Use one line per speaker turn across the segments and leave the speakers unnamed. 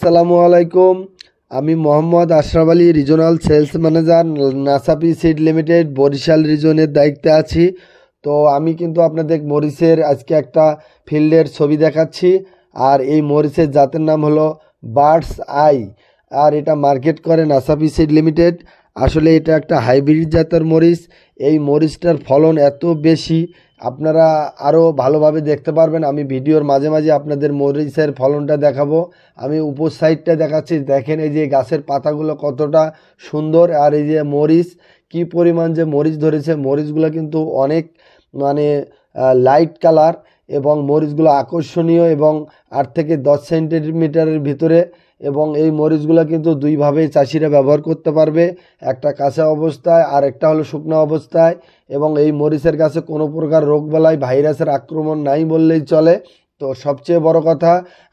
আসসালামু আলাইকুম। আমি Mohammad Ashraf Ali, regional sales manager, Nasapi seed limited, Barishal রিজনের দায়িত্বে আছি। তো আমি কিন্তু আপনাদের মরিচের আজকে একটা ফিল্ডের ছবি দেখাচ্ছি। আর এই মরিচের জাতের নাম হলো বার্ডস আই। আর এটা মার্কেট করে নাসাপি সিড লিমিটেড। আসলে এটা একটা হাইব্রিড জাতের মরিচ। এই মরিচটার ফলন এত বেশি, আপনারা আরও ভালোভাবে দেখতে পারবেন। আমি ভিডিওর মাঝে মাঝে আপনাদের মরিচের ফলনটা দেখাবো। আমি উপর সাইডটা দেখাচ্ছি, দেখেন এই যে গাছের পাতাগুলো কতটা সুন্দর। আর এই যে মরিচ, কি পরিমাণ যে মরিচ ধরেছে। মরিচগুলো কিন্তু অনেক মানে লাইট কালার, এবং মরিচগুলো আকর্ষণীয়, এবং 8 থেকে 10 সেন্টিমিটারের ভিতরে। এবং এই মরিচগুলো কিন্তু দুইভাবেই চাষিরা ব্যবহার করতে পারবে, একটা কাঁচা অবস্থায় আর একটা হলো শুকনো অবস্থায়। এবং এই মরিচের গাছে কোনো প্রকার রোগবালাই, ভাইরাসের আক্রমণ নাই বললেই চলে। তো সবচেয়ে বড় কথা,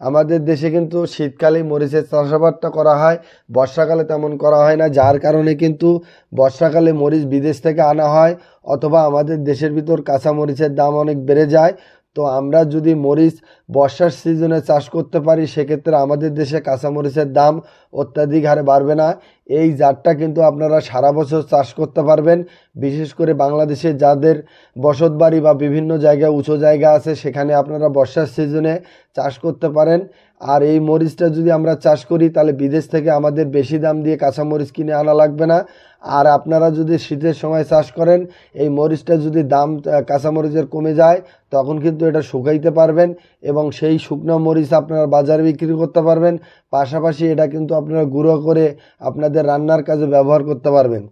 আমাদের দেশে কিন্তু শীতকালে মরিচের চাষাবাদটা করা হয়, বর্ষাকালে তেমন করা হয় না। যার কারণে কিন্তু বর্ষাকালে মরিচ বিদেশ থেকে আনা হয়, অথবা আমাদের দেশের ভিতর কাঁচা মরিচের দাম অনেক বেড়ে যায়। তো আমরা যদি মরিচ বর্ষার সিজনে চাষ করতে পারি, সেক্ষেত্রে আমাদের দেশে কাঁচামরিচের দাম অত্যাধিক হারে বাড়বে না। এই জাতটা কিন্তু আপনারা সারা বছর চাষ করতে পারবেন। বিশেষ করে বাংলাদেশে যাদের বসতবাড়ি বা বিভিন্ন জায়গায় উঁচু জায়গা আছে, সেখানে আপনারা বর্ষার সিজনে চাষ করতে পারেন। আর এই মরিচটা যদি আমরা চাষ করি, তাহলে বিদেশ থেকে আমাদের বেশি দাম দিয়ে কাঁচামরিচ কিনে আনা লাগবে না। আর আপনারা যদি শীতের সময় চাষ করেন, এই মরিচটা যদি দাম কাঁচামরিচের কমে যায়, তখন কিন্তু এটা শুকাইতে পারবেন, এবং সেই শুকনো মরিচ আপনারা বাজারে বিক্রি করতে পারবেন। পাশাপাশি এটা কিন্তু আপনারা গুঁড়ো করে আপনাদের রান্নার কাজে ব্যবহার করতে পারবেন।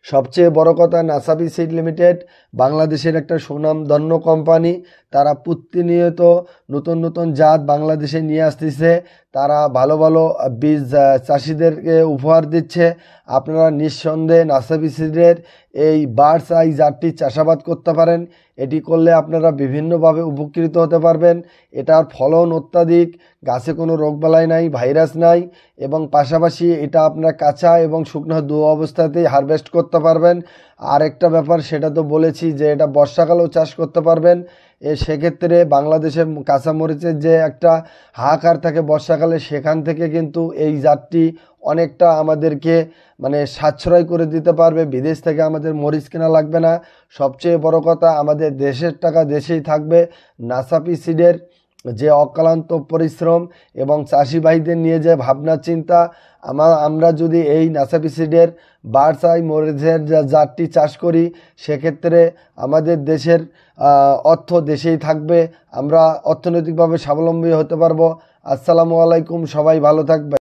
সবচেয়ে বড় কথা, নাসাপি সিড লিমিটেড বাংলাদেশের একটা সুনামধন্য কোম্পানি। তারা প্রতিনিয়ত নতুন নতুন জাত বাংলাদেশে নিয়ে আসতেছে। তারা ভালো ভালো বীজ চাষিদেরকে উপহার দিচ্ছে। আপনারা নিঃসন্দেহে নাসাপি সিডের এই বার্ডস আই জাতটি চাষাবাদ করতে পারেন। এটি করলে আপনারা বিভিন্নভাবে উপকৃত হতে পারবেন। এটার ফলন অত্যাধিক, গাছে কোনো রোগবালাই নাই, ভাইরাস নাই, এবং পাশাপাশি এটা আপনারা কাঁচা এবং শুকনো দু অবস্থাতেই হারভেস্ট করতে পারবেন। আর একটা ব্যাপার, সেটা তো বলেছি যে এটা বর্ষাকালেও চাষ করতে পারবেন। সেক্ষেত্রে বাংলাদেশের কাঁচামরিচের যে একটা হাহাকার থাকে বর্ষাকালে, সেখান থেকে কিন্তু এই জাতটি অনেকটা আমাদেরকে মানে সাশ্রয় করে দিতে পারবে। বিদেশ থেকে আমাদের মরিচ কেনা লাগবে না। সবচেয়ে বড় কথা, আমাদের দেশের টাকা দেশেই থাকবে। নাসাপি সিডের যে অক্লান্ত পরিশ্রম এবং চাষি ভাইদের নিয়ে যে ভাবনা চিন্তা, আমরা যদি এই নাসাপি সিডের বার্ডস আই মরিচের জাতটি চাষ করি, সেক্ষেত্রে আমাদের দেশের অর্থ দেশেই থাকবে। আমরা অর্থনৈতিকভাবে স্বাবলম্বী হতে পারবো। আসসালামু আলাইকুম, সবাই ভালো থাকবে।